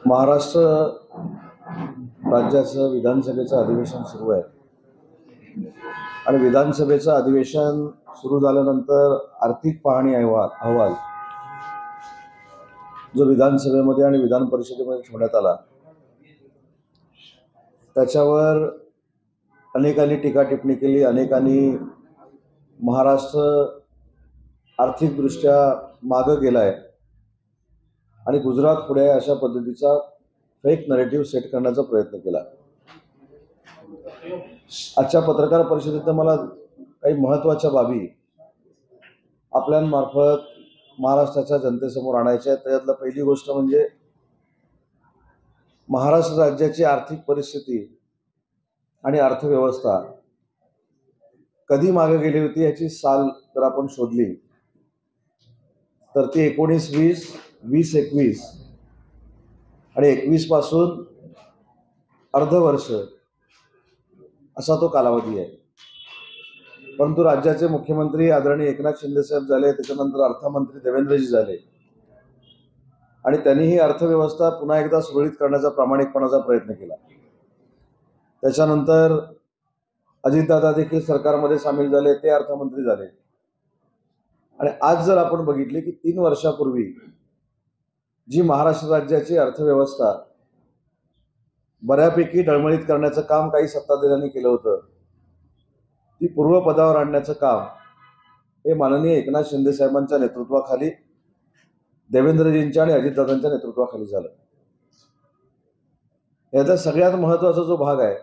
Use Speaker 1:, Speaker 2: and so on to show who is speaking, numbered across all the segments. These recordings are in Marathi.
Speaker 1: महाराष्ट्र राज्याचं विधानसभेचं अधिवेशन सुरू आहे आणि विधानसभेचं अधिवेशन सुरू झाल्यानंतर आर्थिक पाहणी अहवाल जो विधानसभेमध्ये आणि विधान परिषदेमध्ये ठेवण्यात आला त्याच्यावर अनेकांनी टीका टिप्पणी केली। अनेकांनी महाराष्ट्र आर्थिकदृष्ट्या मागं गेलाय आणि गुजरात पुढे आहे अशा पद्धतीचा फेक नरेटिव्ह सेट करण्याचा प्रयत्न केला। आजच्या पत्रकार परिषदेत मला काही महत्त्वाच्या बाबी आपल्यामार्फत महाराष्ट्राच्या जनतेसमोर आणायच्या आहेत। त्यातला पहिली गोष्ट म्हणजे महाराष्ट्र राज्याची आर्थिक परिस्थिती आणि अर्थव्यवस्था कधी मागे गेली होती याची साल जर आपण शोधली तर ती 19-20, 20-21 आणि 21 पासून अर्धवर्ष असा तो कालावधी आहे। परंतु राज्याचे मुख्यमंत्री आदरणीय एकनाथ शिंदे साहेब झाले, त्याच्यानंतर अर्थमंत्री देवेंद्रजी झाले आणि त्यांनी ही अर्थव्यवस्था पुन्हा एकदा सुरळीत करण्याचा प्रामाणिकपणाचा प्रयत्न केला। त्याच्यानंतर अजितदादा देखील सरकारमध्ये सामील झाले, ते अर्थमंत्री झाले आणि आज जर आपण बघितले की 3 वर्षापूर्वी जी महाराष्ट्र राज्याची अर्थव्यवस्था बऱ्यापैकी डळमळीत करण्याचं काम काही सत्ताधाऱ्यांनी केलं होतं, ती पूर्वपदावर आणण्याचं काम हे माननीय एकनाथ शिंदे साहेबांच्या नेतृत्वाखाली, देवेंद्रजींच्या आणि अजितदादांच्या नेतृत्वाखाली झालं। याचा सगळ्यात महत्त्वाचा जो भाग आहे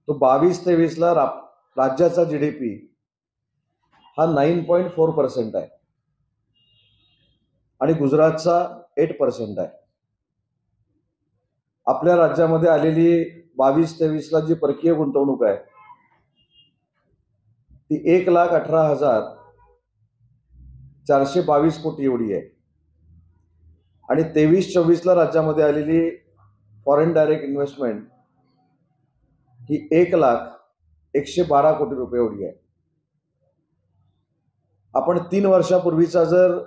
Speaker 1: तो 22-23 ला राज्याचा GDP हा 9.4% आहे आणि गुजरातचा 8% आहे। आपल्या राज्यामध्ये आलेली 22-23 ला जी परकीय गुंतवणूक आहे ती 1,18,422 कोटी एवढी आहे आणि 23-24 ला राज्यामध्ये आलेली फॉरेन डायरेक्ट इन्व्हेस्टमेंट ही 1,01,12 कोटी रुपये एवढी आहे। आपण 3 वर्षापूर्वीचा जर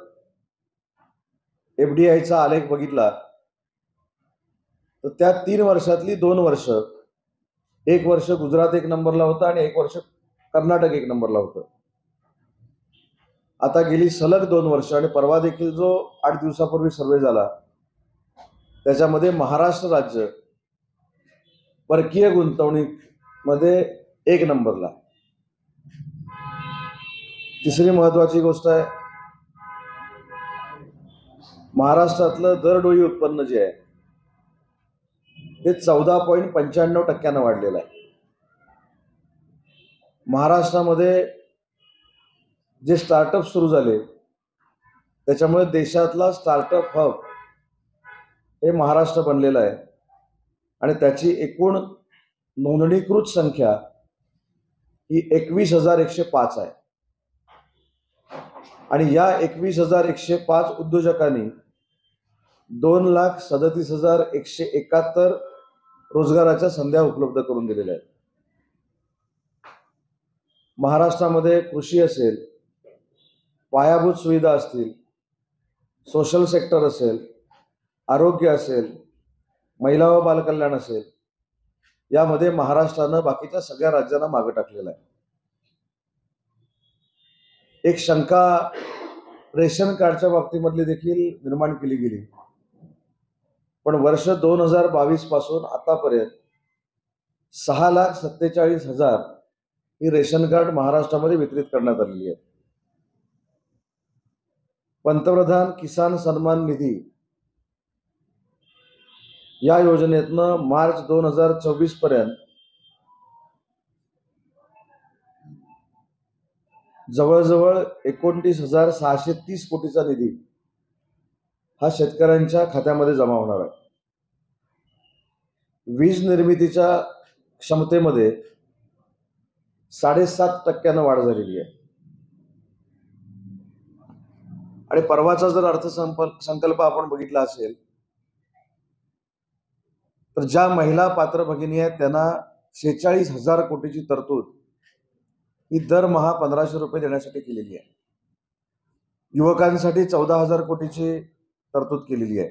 Speaker 1: FDIचा आलेख बघितला तर त्या 3 वर्षातली 2 वर्ष, एक वर्ष गुजरात 1 नंबरला होतं आणि एक वर्ष कर्नाटक 1 नंबरला होतं। आता गेली सलग 2 वर्ष आणि परवा देखील जो 8 दिवसापूर्वी सर्वे झाला त्याच्यामध्ये महाराष्ट्र राज्य परकीय गुंतवणुकीमध्ये 1 नंबरला। तिसरी महत्त्वाची गोष्ट आहे, महाराष्ट्रातलं दरडोई उत्पन्न जे आहे ते 14.95% वाढलेलं आहे। महाराष्ट्रामध्ये जे स्टार्टअप सुरू झाले त्याच्यामुळे देशातला स्टार्टअप हब हे महाराष्ट्र बनलेलं आहे आणि त्याची एकूण नोंदणीकृत संख्या ही 21,105 आहे आणि या 21,105 उद्योजकांनी 2,37,171 रोजगाराच्या संध्या उपलब्ध करून दिलेल्या आहेत। महाराष्ट्रामध्ये कृषी असेल, पायाभूत सुविधा असतील, सोशल सेक्टर असेल, आरोग्य असेल, महिला व बालकल्याण असेल, यामध्ये महाराष्ट्रानं बाकीच्या सगळ्या राज्यांना मागे टाकलेलं आहे। एक शंका रेशन कार्डच्या बाबतीमधली देखील निर्माण केली गेली, पण वर्ष 2022 पासून आतापर्यंत 6,47,000 ही रेशन कार्ड महाराष्ट्रामध्ये वितरित करण्यात आलेली आहे। पंतप्रधान किसान सन्मान निधी या योजनेतनं मार्च 2024 पर्यंत जवळजवळ 29,630 कोटीचा निधी हा शेतकऱ्यांच्या खात्यामध्ये जमा होणार आहे। वीज निर्मितीच्या क्षमतेमध्ये 7.5% वाढ झालेली आहे आणि परवाचा जर अर्थसंकल्प आपण बघितला असेल तर ज्या महिला पात्र भगिनी आहेत त्यांना 46,000 कोटीची तरतूद ही दरमहा 1,500 रुपये देण्यासाठी केलेली आहे। युवकांसाठी 14,000 कोटीची तरतूद केलेली आहे।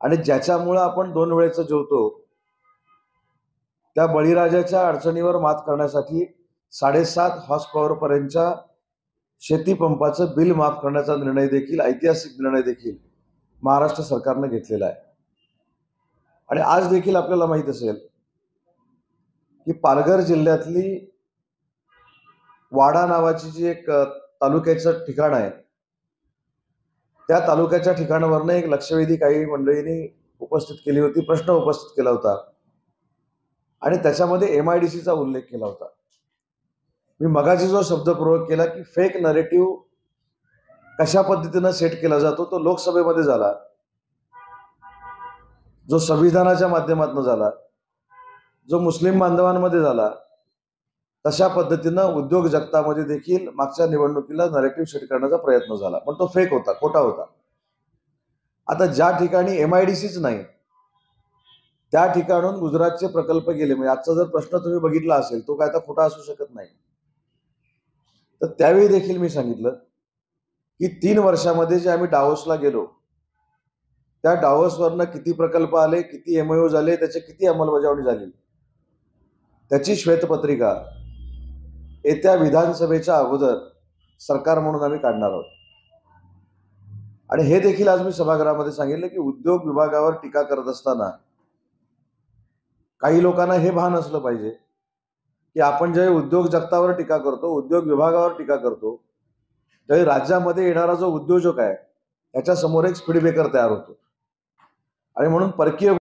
Speaker 1: आणि ज्याच्यामुळं आपण 2 वेळेचं जेवतो, त्या बळीराजाच्या अडचणीवर मात करण्यासाठी 7.5 हॉर्स पॉवर पर्यंतच्या शेती पंपाचं बिल माफ करण्याचा निर्णय देखील, ऐतिहासिक निर्णय देखील महाराष्ट्र सरकारने घेतलेला आहे. आणि आज देखील आपल्याला माहित असेल की पालघर जिल्ह्यातली वाडा नावाची जी एक तालुक्याचं ठिकाण आहे, त्या तालुक्याच्या ठिकाणावरनं एक लक्षवेधी काही मंडळींनी उपस्थित केली होती, प्रश्न उपस्थित केला होता आणि त्याच्यामध्ये MIDC चा उल्लेख केला होता. मी मगाची जो शब्द प्रयोग केला की फेक नरेटिव्ह कशा पद्धतीनं सेट केला जातो, तो लोकसभेमध्ये झाला, जो संविधानाच्या माध्यमातून झाला, जो मुस्लिम बांधवांमध्ये झाला, तशा पद्धतीनं उद्योग जगतामध्ये देखील मागच्या निवडणुकीला नरेटिव्ह सेट करण्याचा प्रयत्न झाला, पण तो फेक होता, खोटा होता. आता ज्या ठिकाणी MIDCच नाही त्या ठिकाणून गुजरातचे प्रकल्प गेले, म्हणजे आजचा जर प्रश्न तुम्ही बघितला असेल तो काय आता खोटा असू शकत नाही. तर त्यावेळी देखील मी सांगितलं की 3 वर्षामध्ये जे आम्ही डावोसला गेलो, त्या डावोसवरनं किती प्रकल्प आले, किती MOU झाले, त्याची किती अंमलबजावणी झाली, त्याची श्वेतपत्रिका येत्या विधानसभेच्या अगोदर सरकार म्हणून आम्ही काढणार आहोत. आणि हे देखील आज मी सभागृहामध्ये सांगितलं की उद्योग विभागावर टीका करत असताना काही लोकांना हे भान असलं पाहिजे की आपण ज्यावेळी उद्योग जगतावर टीका करतो, उद्योग विभागावर टीका करतो, त्यावेळी राज्यामध्ये येणारा जो उद्योजक आहे त्याच्यासमोर एक स्पीड ब्रेकर तयार होतो. आणि म्हणून परकीय